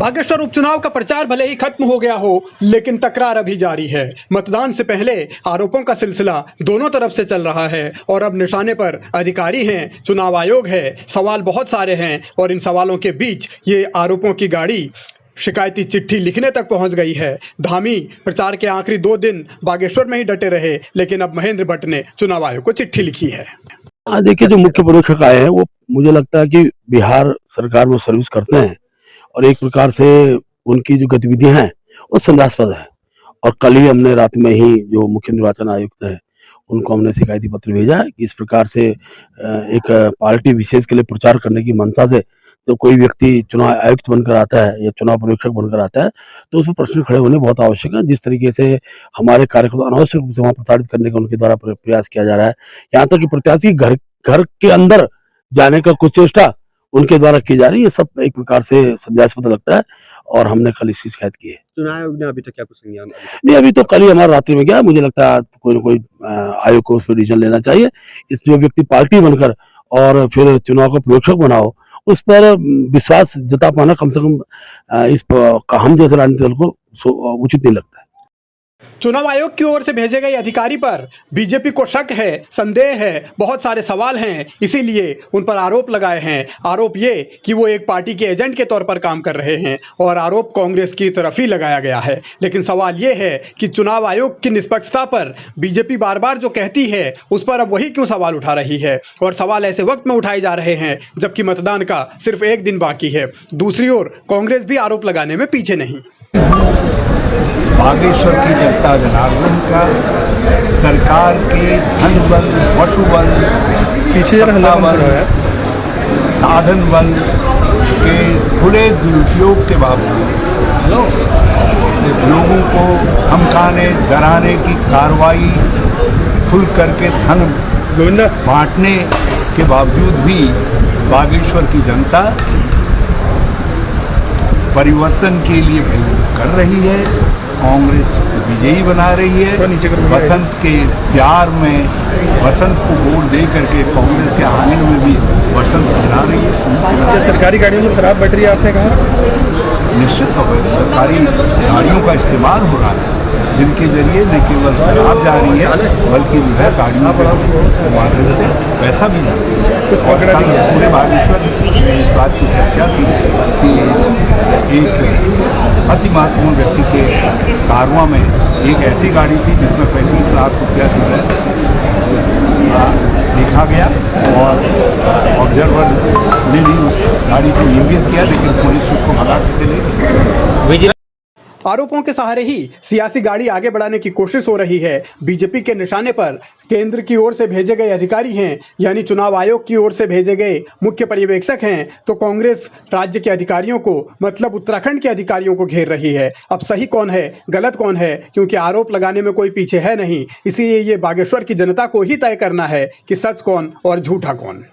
बागेश्वर उपचुनाव का प्रचार भले ही खत्म हो गया हो, लेकिन तकरार अभी जारी है। मतदान से पहले आरोपों का सिलसिला दोनों तरफ से चल रहा है और अब निशाने पर अधिकारी हैं, चुनाव आयोग है। सवाल बहुत सारे हैं और इन सवालों के बीच ये आरोपों की गाड़ी शिकायती चिट्ठी लिखने तक पहुंच गई है। धामी प्रचार के आखिरी 2 दिन बागेश्वर में ही डटे रहे, लेकिन अब महेंद्र भट्ट ने चुनाव आयोग को चिट्ठी लिखी है। देखिए, जो मुख्य परीक्षक आए हैं वो मुझे लगता है कि बिहार सरकार में सर्विस करते हैं और एक प्रकार से उनकी जो गतिविधियां हैं वो संदेहास्पद है। और कल ही हमने रात में ही जो मुख्य निर्वाचन आयुक्त है उनको हमने शिकायती पत्र भेजा है कि इस प्रकार से एक पार्टी विशेष के लिए प्रचार करने की मंशा से तो कोई व्यक्ति चुनाव आयुक्त बनकर आता है या चुनाव पर्यवेक्षक बनकर आता है तो उसमें प्रश्न खड़े होने बहुत आवश्यक है। जिस तरीके से हमारे कार्य को अनावश्यक रूप से वहां प्रताड़ित करने का उनके द्वारा प्रयास किया जा रहा है, यहाँ तक कि प्रत्याशी घर के अंदर जाने का कुछ चेष्टा उनके द्वारा की जा रही है, ये सब एक प्रकार से संदेहास्पद लगता है और हमने कल इसकी शिकायत की है। चुनाव आयोग ने अभी तक क्या कुछ संज्ञान नहीं, अभी तो कल ही हमारा रात्रि में गया। मुझे लगता है कोई ना कोई आयोग को उस पर डिसीजन लेना चाहिए। इस जो व्यक्ति पार्टी बनकर और फिर चुनाव का पर्यवेक्षक बनाओ, उस पर विश्वास जता पाना कम से कम इस हम जैसे राजनीतिक दल को उचित नहीं लगता है। चुनाव आयोग की ओर से भेजे गए अधिकारी पर बीजेपी को शक है, संदेह है, बहुत सारे सवाल हैं, इसीलिए उन पर आरोप लगाए हैं। आरोप ये कि वो एक पार्टी के एजेंट के तौर पर काम कर रहे हैं और आरोप कांग्रेस की तरफ ही लगाया गया है। लेकिन सवाल ये है कि चुनाव आयोग की निष्पक्षता पर बीजेपी बार बार जो कहती है उस पर अब वही क्यों सवाल उठा रही है, और सवाल ऐसे वक्त में उठाए जा रहे हैं जबकि मतदान का सिर्फ 1 दिन बाकी है। दूसरी ओर कांग्रेस भी आरोप लगाने में पीछे नहीं। बागेश्वर की जनता जनार्दन का सरकार के धन बल, पशु बल, बल, साधन बल के खुले दुरुपयोग के बावजूद लोगों को धमकाने डराने की कार्रवाई खुल करके धन बांटने के बावजूद भी बागेश्वर की जनता परिवर्तन के लिए कर रही है, कांग्रेस विजयी बना रही है। बसंत के प्यार में बसंत को वोट दे करके कांग्रेस के आने में भी बसंत खिला रही है। क्या सरकारी गाड़ियों में शराब बट रही है, आपने कहा? निश्चित तौर पर सरकारी गाड़ियों का इस्तेमाल हो रहा है, जिनके जरिए न केवल शराब जा रही है बल्कि जो है गाड़ियों के माध्यम से पैसा भी जा रही है। कुछ पकड़ा भी है। पूरे बागेश्वर में इस बात की चर्चा थी कि एक अति महत्वपूर्ण व्यक्ति के कारवां में एक ऐसी गाड़ी थी जिसमें 35 लाख रुपया जो है देखा गया और ऑब्जर्वर ने भी उस गाड़ी को इंगित किया, लेकिन पुलिस उसको भगा के ले गई। आरोपों के सहारे ही सियासी गाड़ी आगे बढ़ाने की कोशिश हो रही है। बीजेपी के निशाने पर केंद्र की ओर से भेजे गए अधिकारी हैं, यानी चुनाव आयोग की ओर से भेजे गए मुख्य पर्यवेक्षक हैं, तो कांग्रेस राज्य के अधिकारियों को, मतलब उत्तराखंड के अधिकारियों को घेर रही है। अब सही कौन है, गलत कौन है, क्योंकि आरोप लगाने में कोई पीछे है नहीं। इसीलिए ये बागेश्वर की जनता को ही तय करना है कि सच कौन और झूठा कौन।